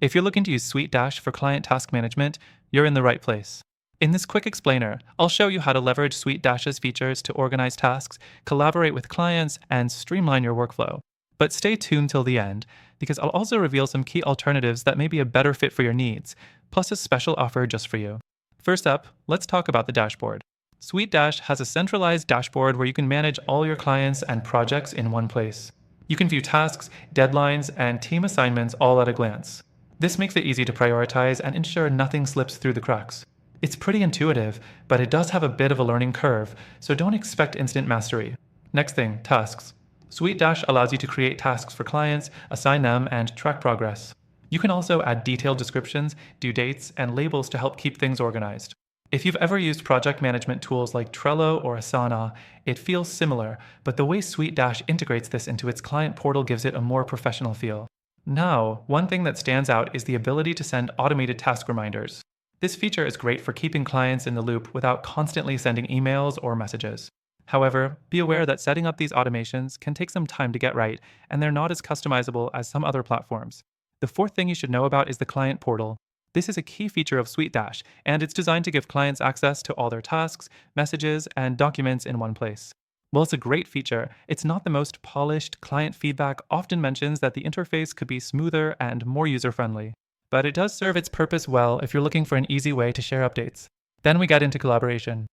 If you're looking to use SuiteDash for client task management, you're in the right place. In this quick explainer, I'll show you how to leverage SuiteDash's features to organize tasks, collaborate with clients, and streamline your workflow. But stay tuned till the end, because I'll also reveal some key alternatives that may be a better fit for your needs, plus a special offer just for you. First up, let's talk about the dashboard. SuiteDash has a centralized dashboard where you can manage all your clients and projects in one place. You can view tasks, deadlines, and team assignments all at a glance. This makes it easy to prioritize and ensure nothing slips through the cracks. It's pretty intuitive, but it does have a bit of a learning curve, so don't expect instant mastery. Next thing, tasks. SuiteDash allows you to create tasks for clients, assign them, and track progress. You can also add detailed descriptions, due dates, and labels to help keep things organized. If you've ever used project management tools like Trello or Asana, it feels similar, but the way SuiteDash integrates this into its client portal gives it a more professional feel. Now, one thing that stands out is the ability to send automated task reminders. This feature is great for keeping clients in the loop without constantly sending emails or messages. However, be aware that setting up these automations can take some time to get right, and they're not as customizable as some other platforms. The fourth thing you should know about is the client portal. This is a key feature of SuiteDash, and it's designed to give clients access to all their tasks, messages, and documents in one place. While it's a great feature, it's not the most polished. Client feedback often mentions that the interface could be smoother and more user-friendly. But it does serve its purpose well if you're looking for an easy way to share updates. Then we get into collaboration.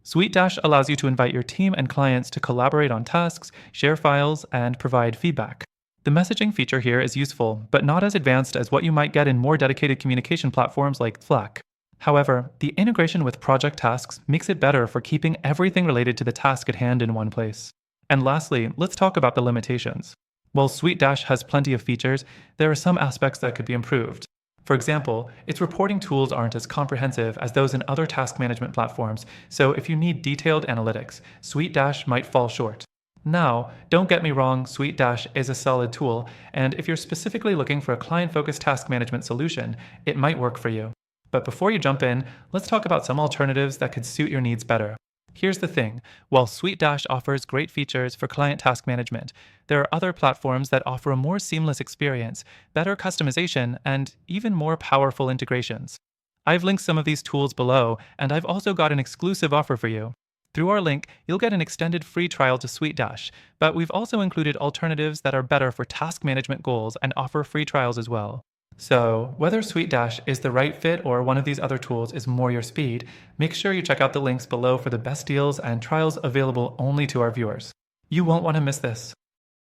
SuiteDash allows you to invite your team and clients to collaborate on tasks, share files, and provide feedback. The messaging feature here is useful, but not as advanced as what you might get in more dedicated communication platforms like Slack. However, the integration with project tasks makes it better for keeping everything related to the task at hand in one place. And lastly, let's talk about the limitations. While SuiteDash has plenty of features, there are some aspects that could be improved. For example, its reporting tools aren't as comprehensive as those in other task management platforms, so if you need detailed analytics, SuiteDash might fall short. Now, don't get me wrong, SuiteDash is a solid tool, and if you're specifically looking for a client-focused task management solution, it might work for you. But before you jump in, let's talk about some alternatives that could suit your needs better. Here's the thing, while SuiteDash offers great features for client task management, there are other platforms that offer a more seamless experience, better customization, and even more powerful integrations. I've linked some of these tools below, and I've also got an exclusive offer for you. Through our link, you'll get an extended free trial to SuiteDash, but we've also included alternatives that are better for task management goals and offer free trials as well. So, whether SuiteDash is the right fit or one of these other tools is more your speed, make sure you check out the links below for the best deals and trials available only to our viewers. You won't want to miss this.